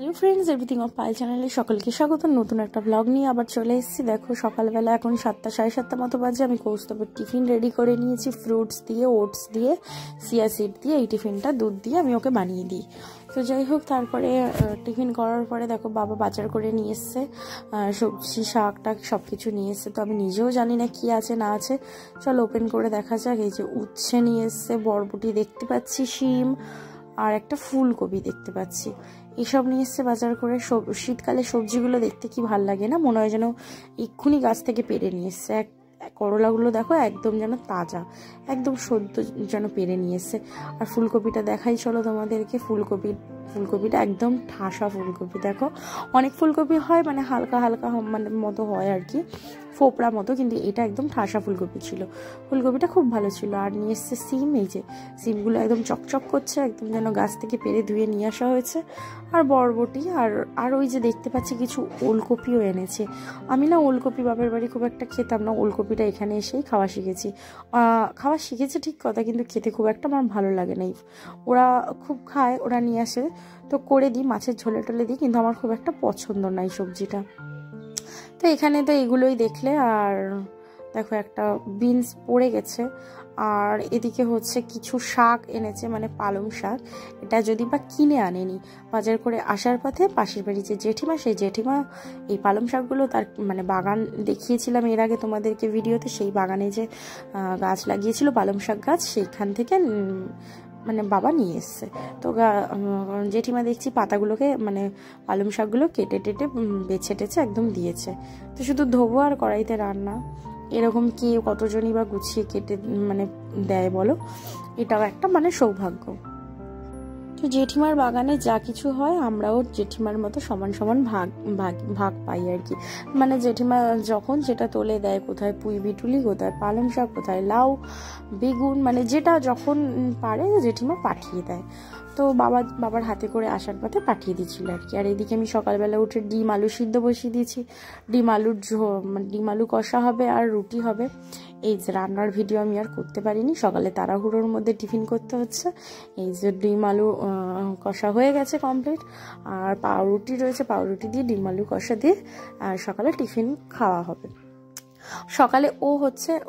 Hello friends, everything of Payel চ্যানেলে সকলকে স্বাগত। নতুন একটা ব্লগ নিয়ে আবার চলে এসেছি। দেখো সকালবেলা এখন 7টা সাড়ে 7টা মতো বাজে। আমি কৌস্তবের টিফিন রেডি করে নিয়েছি। ফ্রুটস দিয়ে, ওটস দিয়ে, চিয়া সিড দিয়ে এই টিফিনটা দুধ দিয়ে আমি ওকে বানিয়ে দিই। তো যাই হোক, তারপরে টিফিন করার পরে দেখো বাবা বাজার করে নিয়ে এসছে, সবজি শাক টাক সব কিছু নিয়ে এসছে। তো আমি নিজেও জানি না কি আছে না আছে, চলো ওপেন করে দেখা যাক। এই যে উচ্ছে নিয়ে এসছে, বরবটি দেখতে পাচ্ছি, শিম আর একটা ফুলকপি দেখতে পাচ্ছি, এসব নিয়ে এসছে বাজার করে। শীতকালে সবজিগুলো দেখতে কি ভাল লাগে না, মনে হয় যেন এক্ষুনি গাছ থেকে পেরে নিয়ে এসছে। করলাগুলো দেখো একদম যেন তাজা, একদম সদ্য যেন পেরে নিয়ে এসছে। আর ফুলকপিটা দেখাই চলো তোমাদেরকে। ফুলকপিটা একদম ঠাসা ফুলকপি। দেখো অনেক ফুলকপি হয় মানে হালকা হালকা মানে মতো হয় আর কি, ফোপড়া মতো, কিন্তু এটা একদম ঠাসা ফুলকপি ছিল। ফুলকপিটা খুব ভালো ছিল। আর নিয়ে এসছে সিম। এই যে সিমগুলো একদম চকচক করছে, একদম যেন গাছ থেকে পেরে ধুয়ে নিয়ে আসা হয়েছে। আর বরবটি আর ওই যে দেখতে পাচ্ছি কিছু ওলকপিও এনেছে। আমি না ওলকপি বাপের বাড়ি খুব একটা খেতাম না, ওলকপিটা এখানে এসেই খাওয়া শিখেছে ঠিক কথা, কিন্তু খেতে খুব একটা আমার ভালো লাগে না। ওরা খুব খায়, ওরা নিয়ে আসে তো করে দিই, মাছের ঝোলে টোলে দিই, কিন্তু আমার খুব একটা পছন্দ না এই সবজিটা। তো এখানে তো এগুলোই দেখলে। আর দেখো একটা বিনস পড়ে গেছে। আর এদিকে হচ্ছে কিছু শাক এনেছে, মানে পালং শাক। এটা যদি বা কিনে আনেনি, বাজার করে আসার পথে পাশের বাড়ি যে জেঠিমা, সেই জেঠিমা এই পালং শাকগুলো তার মানে বাগান দেখিয়েছিলাম এর আগে তোমাদেরকে ভিডিওতে, সেই বাগানে যে গাছ লাগিয়েছিল পালং শাক গাছ, সেইখান থেকে মানে বাবা নিয়ে এসছে। তো জেঠিমা দেখছি পাতাগুলোকে মানে পালং শাকগুলো কেটে টেটে বেছে টেছে একদম দিয়েছে। তো শুধু ধোবো আর কড়াইতে রান্না। এরকম কি কতজনই বা গুছিয়ে কেটে মানে দেয় বলো, এটাও একটা মানে সৌভাগ্য। তো জেঠিমার বাগানে যা কিছু হয় আমরাও জেঠিমার মতো সমান সমান ভাগ ভাগ ভাগ পাই আর কি। মানে জেঠিমা যখন যেটা তোলে দেয়, কোথায় পুঁই বিটুলি, কোথায় পালং শাক, কোথায় লাউ, বেগুন, মানে যেটা যখন পারে জেঠিমা পাঠিয়ে দেয়। তো বাবার হাতে করে আসার পথে পাঠিয়ে দিচ্ছিল আর কি। আর এদিকে আমি সকালবেলা উঠে ডিম আলু সিদ্ধ বসিয়ে দিয়েছি। ডিম আলু কষা হবে আর রুটি হবে। এই যে রান্নার ভিডিও আমি আর করতে পারিনি, সকালে তাড়াহুড়োর মধ্যে টিফিন করতে হচ্ছে। এই যে ডিম আলু কষা হয়ে গেছে কমপ্লিট, আর পাউরুটি রয়েছে, পাউরুটি দিয়ে ডিম আলু কষা দিয়ে আর সকালে টিফিন খাওয়া হবে। সকালে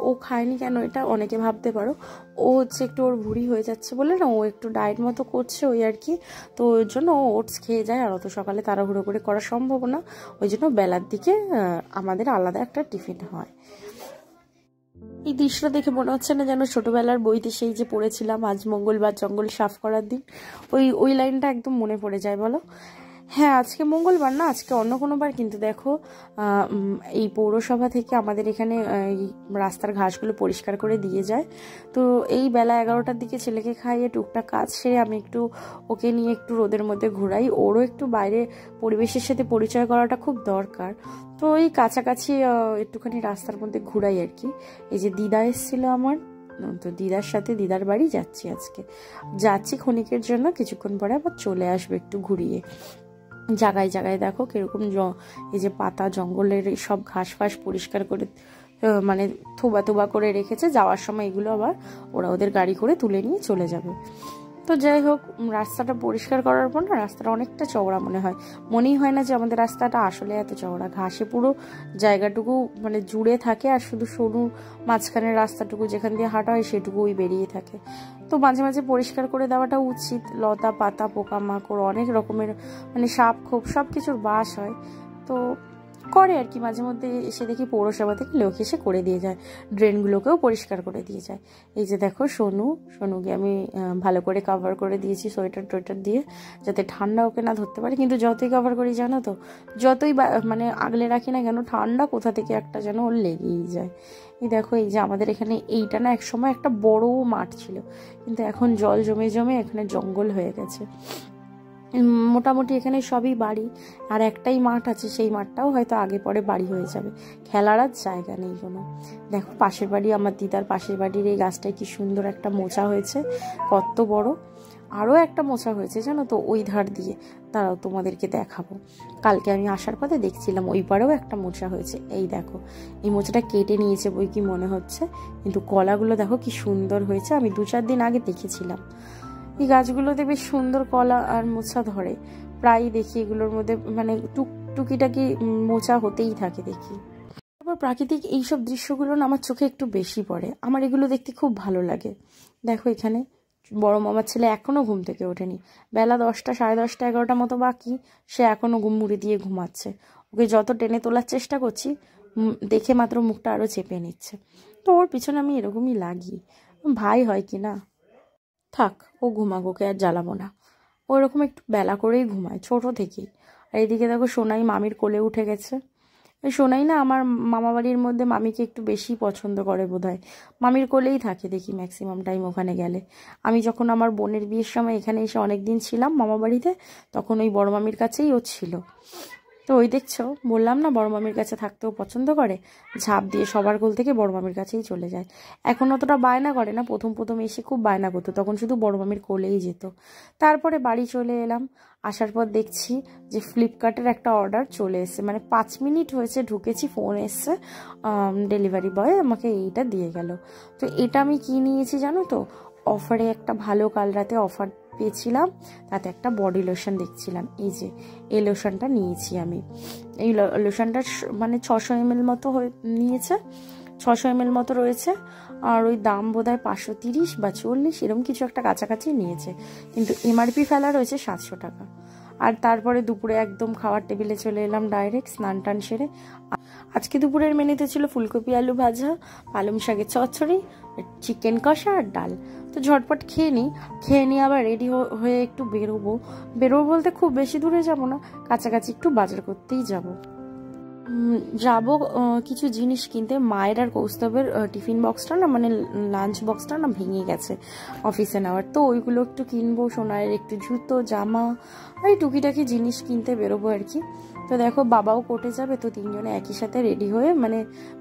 ও খায়নি কেন, এটা অনেকে ভাবতে পারো। ও হচ্ছে একটু ওর ভুঁড়ি হয়ে যাচ্ছে বলে না, ও একটু ডায়েট মতো করছে ওই আর কি। তো ওর জন্য ও ওটস খেয়ে যায়, আর অত সকালে তাড়াহুড়ো করে করা সম্ভব না। ওই জন্য বেলার দিকে আমাদের আলাদা একটা টিফিন হয়। এই দৃশ্যটা দেখে মনে হচ্ছে না যেন ছোটবেলার বইতে সেই যে পড়েছিলাম আজ মঙ্গলবার জঙ্গল সাফ করার দিন, ওই লাইনটা একদম মনে পড়ে যায় বলো। হ্যাঁ, আজকে মঙ্গলবার না, আজকে অন্য কোনো বার। কিন্তু দেখো এই পৌরসভা থেকে আমাদের এখানে এই রাস্তার ঘাসগুলো পরিষ্কার করে দিয়ে যায়। তো এই বেলা 11টার দিকে ছেলেকে খাইয়ে টুকটাক কাজ সেরে আমি ওকে নিয়ে একটু রোদের মধ্যে ঘোরাই। ওরও একটু বাইরে পরিবেশের সাথে পরিচয় করাটা খুব দরকার। তো এই কাছাকাছি একটুখানি রাস্তার মধ্যে ঘুরাই আর কি। এই যে দিদা এসেছিল আমার, তো দিদার সাথে দিদার বাড়ি যাচ্ছি ক্ষণিকের জন্য, কিছুক্ষণ পরে আবার চলে আসবে একটু ঘুরিয়ে। জায়গায় জায়গায় দেখো কিরকম এই যে পাতা জঙ্গলের সব ঘাস ফাস পরিষ্কার করে মানে থোবা করে রেখেছে। যাওয়ার সময় এগুলো আবার ওরা ওদের গাড়ি করে তুলে নিয়ে চলে যাবে। তো যাই হোক, রাস্তাটা পরিষ্কার করার পর না রাস্তাটা অনেকটা চওড়া মনেই হয় না যে আমাদের রাস্তাটা আসলে এত চওড়া। ঘাসে পুরো জায়গাটুকু মানে জুড়ে থাকে, আর শুধু সরু মাঝখানের রাস্তাটুকু যেখান দিয়ে হাঁটা হয় সেটুকুই বেরিয়ে থাকে। তো মাঝে মাঝে পরিষ্কার করে দেওয়াটা উচিত। লতা পাতা পোকামাকড় অনেক রকমের মানে সাপ খোপ সব কিছুর বাস হয়, তো করে আর কি। মাঝে মধ্যে এসে দেখি পৌরসভা থেকে লোক এসে করে দিয়ে যায়, ড্রেনগুলোকেও পরিষ্কার করে দিয়ে যায়। এই যে দেখো সোনুকে আমি ভালো করে কভার করে দিয়েছি সোয়েটার টোয়েটার দিয়ে, যাতে ঠান্ডা ওকে না ধরতে পারে। কিন্তু যতই কভার করি জানো তো, যতই মানে আগলে রাখি না কেন, ঠান্ডা কোথা থেকে একটা যেন ওর লেগেই যায়। এই দেখো, এই যে আমাদের এখানে এইটা না একসময় একটা বড় মাঠ ছিল, কিন্তু এখন জল জমে জমে এখানে জঙ্গল হয়ে গেছে। মোটামুটি এখানে সবই বাড়ি, আর একটাই মাঠ আছে, সেই মাঠটাও হয়তো আগে পরে বাড়ি হয়ে যাবে। খেলার আর জায়গা নেই কোনো। দেখো পাশের বাড়ি, আমার দিদার পাশের বাড়ির এই গাছটায় কি সুন্দর একটা মোচা হয়েছে, কত বড়। আরও একটা মোচা হয়েছে জানো তো ওই ধার দিয়ে, তারাও তোমাদেরকে দেখাবো। কালকে আমি আসার পথে দেখছিলাম ওই পারেও একটা মোচা হয়েছে। এই দেখো, এই মোচাটা কেটে নিয়েছে বই কি মনে হচ্ছে, কিন্তু কলাগুলো দেখো কি সুন্দর হয়েছে। আমি 2-4 দিন আগে দেখেছিলাম। এই গাছগুলোতে বেশ সুন্দর কলা আর মোচা ধরে, প্রায়ই দেখি এগুলোর মধ্যে মানে টুকিটাকি মোচা হতেই থাকে দেখি। তারপর প্রাকৃতিক এইসব দৃশ্যগুলো না আমার চোখে একটু বেশি পড়ে, আমার এগুলো দেখতে খুব ভালো লাগে। দেখো এখানে বড় মামার ছেলে এখনও ঘুম থেকে ওঠেনি, বেলা 10টা, 10:30, 11টা মতো বাকি, সে এখনও মুড়ি দিয়ে ঘুমাচ্ছে। ওকে যত টেনে তোলার চেষ্টা করছি দেখে মাত্র মুখটা আরও চেপে নিচ্ছে। তো ওর পিছনে আমি এরকমই লাগি, ভাই হয় কি না। থাক, ও ঘুমাগোকে আর জ্বালাবো না, ও এরকম একটু বেলা করেই ঘুমায় ছোট থেকেই। আর এদিকে দেখো সোনাই মামির কোলে উঠে গেছে। সোনাই না আমার মামা বাড়ির মধ্যে মামিকে একটু বেশি পছন্দ করে বোধহয়, মামির কোলেই থাকে দেখি ম্যাক্সিমাম টাইম ওখানে গেলে। আমি যখন আমার বোনের বিয়ের সময় এখানে এসে অনেক দিন ছিলাম মামা বাড়িতে, তখন ওই বড় মামির কাছেই ও ছিল। তো ওই দেখছো, বললাম না বড় মামির কাছে থাকতেও পছন্দ করে, ঝাঁপ দিয়ে সবার কোল থেকে বড় মামির কাছেই চলে যায়। এখন অতটা বায়না করে না, প্রথম প্রথম এসে খুব বায়না করতো, তখন শুধু বড় মামির কোলেই যেত। তারপরে বাড়ি চলে এলাম, আসার পর দেখছি যে ফ্লিপকার্টের একটা অর্ডার চলে এসছে, মানে 5 মিনিট হয়েছে ঢুকেছি, ফোন এসছে, ডেলিভারি বয় আমাকে এইটা দিয়ে গেল। তো এটা আমি কি নিয়েছি জানো তো, অফারে একটা ভালো কাল রাতে অফার পেয়েছিলাম, তাতে একটা বডি লোশন দেখছিলাম, এই যে এই লোশনটা নিয়েছি আমি। এই লোশনটা মানে 600 ml মতো নিয়েছে, 600 ml মতো রয়েছে, আর ওই দাম বোধহয় 530 বা 40 এরকম কিছু একটা কাছাকাছি নিয়েছে, কিন্তু এমআরপি ফেলা রয়েছে 700 টাকা। আর তারপরে দুপুরে একদম খাওয়ার টেবিলে চলে এলাম ডাইরেক্ট, স্নান টান সেরে। আজকে দুপুরের মেনুতে ছিল ফুলকপি আলু ভাজা, পালং শাকের চচ্চড়ি, চিকেন কষা আর ডাল। তো ঝটপট খেয়ে নিই আবার রেডি হয়ে একটু বেরোবো বলতে খুব বেশি দূরে যাব না, কাছাকাছি একটু বাজার করতেই যাব কিছু জিনিস কিনতে। মায়ের আর কৌস্তবের টিফিন বক্সটা না, মানে লাঞ্চ বক্সটা না ভেঙে গেছে অফিসে নেওয়ার, তো ওইগুলো একটু কিনবো, সোনার একটু জুতো জামা, এই টুকিটাকি জিনিস কিনতে বেরোবো আর কি। তো দেখো বাবাও কোর্টে যাবে, তো তিনজনে একই সাথে রেডি হয়ে মানে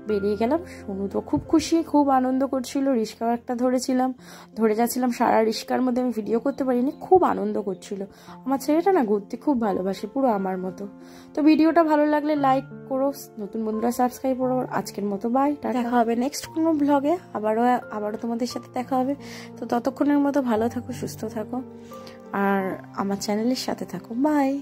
বেরিয়ে গেলাম। সোনু তো খুব খুশি, খুব আনন্দ করছিল, রিস্কাও একটা ধরে যাচ্ছিলাম, সারা রিস্কার মধ্যে আমি ভিডিও করতে পারিনি, খুব আনন্দ করছিল। আমার ছেলেটা না ঘুরতে খুব ভালোবাসে, পুরো আমার মতো। তো ভিডিওটা ভালো লাগলে লাইক করো, নতুন বন্ধুরা সাবস্ক্রাইব করো। আজকের মতো বাই, দেখা হবে নেক্সট কোনো ব্লগে, আবারও তোমাদের সাথে দেখা হবে। তো ততক্ষণের মতো ভালো থাকো, সুস্থ থাকো, আর আমার চ্যানেলের সাথে থাকো। বাই।